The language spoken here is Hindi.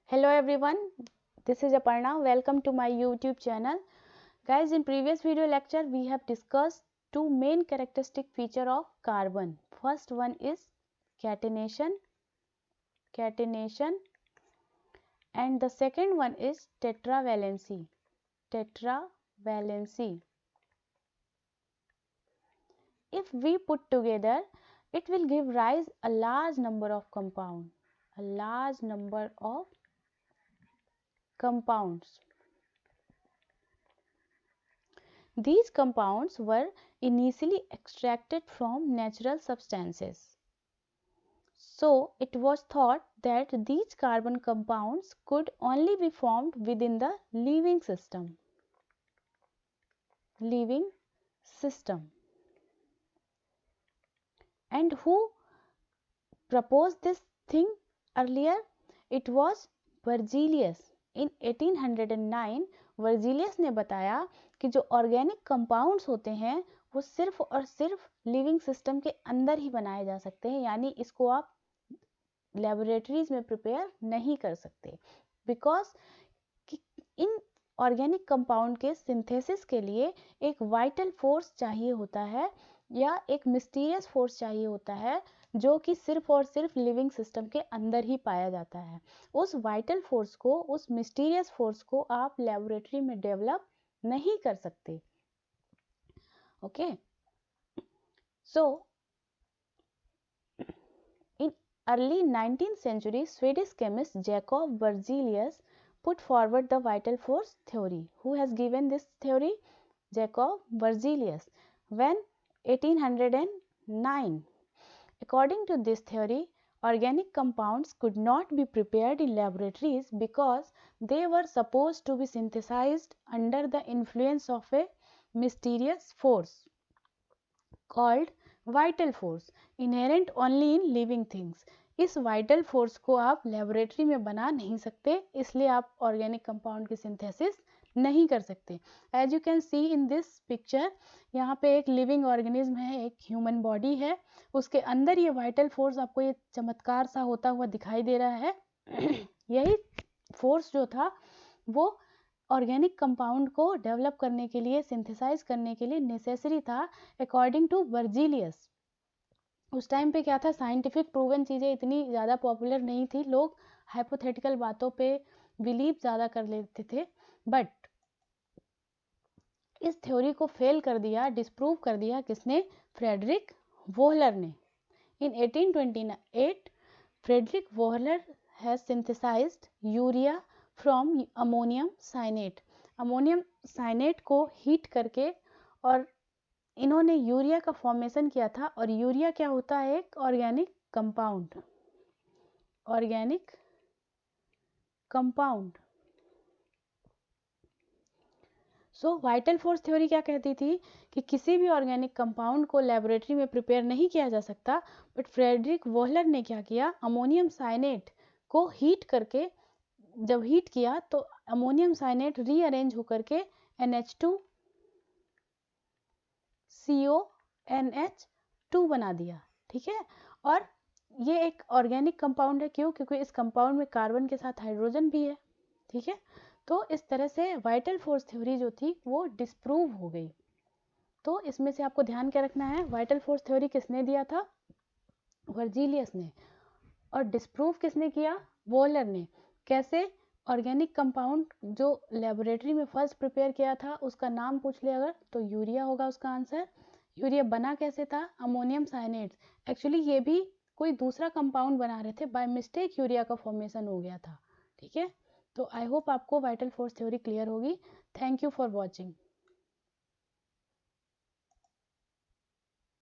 Hello everyone, this is Aparna. Welcome to my YouTube channel. Guys, in previous video lecture we have discussed two main characteristic feature of carbon. First one is catenation, and the second one is tetravalency. If we put together, it will give rise a large number of compounds. These compounds were initially extracted from natural substances. So, it was thought that these carbon compounds could only be formed within the living system. And who proposed this thing earlier? It was Berzelius. In 1809 Virgilius ने बताया कि जो ऑर्गेनिक कंपाउंड्स होते हैं वो सिर्फ और सिर्फ लिविंग सिस्टम के अंदर ही बनाए जा सकते हैं, यानी इसको आप लेबोरेटरीज में प्रिपेयर नहीं कर सकते, बिकॉज इन ऑर्गेनिक कंपाउंड के सिंथेसिस के लिए एक वाइटल फोर्स चाहिए होता है या एक मिस्टीरियस फोर्स चाहिए होता है जो कि सिर्फ और सिर्फ लिविंग सिस्टम के अंदर ही पाया जाता है. उस वाइटल फोर्स को, उस मिस्टीरियस फोर्स को आप लेबोरेटरी में डेवलप नहीं कर सकते. Okay, so in early 19th century, Swedish chemist Jacob Berzelius put forward the vital force theory. Who has given this theory? Jacob Berzelius. When? 1809. According to this theory, organic compounds could not be prepared in laboratories because they were supposed to be synthesized under the influence of a mysterious force called vital force, inherent only in living things. इस वाइटल फोर्स को आप लेबोरेटरी में बना नहीं सकते, इसलिए आप ऑर्गेनिक कंपाउंड की सिंथेसिस नहीं कर सकते. As you can see in this picture, यहाँ पे एक लिविंग ऑर्गेनिज्म है, एक ह्यूमन बॉडी है, उसके अंदर ये वाइटल फोर्स आपको ये चमत्कार सा होता हुआ दिखाई दे रहा है. यही फोर्स जो था वो ऑर्गेनिक कंपाउंड को डेवलप करने के लिए, सिंथेसाइज करने के लिए नेसेसरी था अकॉर्डिंग टू बर्जीलियस. उस टाइम पे क्या था, साइंटिफिक प्रूवन चीज़ें इतनी ज़्यादा पॉपुलर नहीं थी, लोग हाइपोथेटिकल बातों पे बिलीव ज़्यादा कर लेते थे. बट इस थ्योरी को फेल कर दिया, डिस्प्रूव कर दिया किसने? फ्रेडरिक वोहलर ने. In 1828 Friedrich Wohler has synthesized urea from ammonium cyanate. Ammonium cyanate को हीट करके और इन्होंने यूरिया का फॉर्मेशन किया था. और यूरिया क्या होता है? एक ऑर्गेनिक कंपाउंड. सो वाइटल फोर्स थ्योरी क्या कहती थी कि किसी भी ऑर्गेनिक कंपाउंड को लेबोरेटरी में प्रिपेयर नहीं किया जा सकता. बट फ्रेडरिक वोहलर ने क्या किया? अमोनियम साइनेट को हीट करके, जब हीट किया तो अमोनियम साइनेट रीअरेंज होकर के NH2CONH2 बना दिया. ठीक है, और ये एक ऑर्गेनिक कंपाउंड है. क्यों? क्योंकि इस कंपाउंड में कार्बन के साथ हाइड्रोजन भी है. ठीक है, तो इस तरह से वाइटल फोर्स थ्योरी जो थी वो डिस्प्रूव हो गई. तो इसमें से आपको ध्यान क्या रखना है? वाइटल फोर्स थ्योरी किसने दिया था? वर्जीलियस ने. और डिस्प्रूव किसने किया? वोहलर ने. कैसे? ऑर्गेनिक कंपाउंड जो लेबोरेटरी में फर्स्ट प्रिपेयर किया था उसका नाम पूछ ले अगर, तो यूरिया होगा उसका आंसर. यूरिया बना कैसे था? अमोनियम साइनेट. एक्चुअली ये भी कोई दूसरा कंपाउंड बना रहे थे, बाय मिस्टेक यूरिया का फॉर्मेशन हो गया था. ठीक है, तो आई होप आपको वाइटल फोर्स थ्योरी क्लियर होगी. Thank you for watching.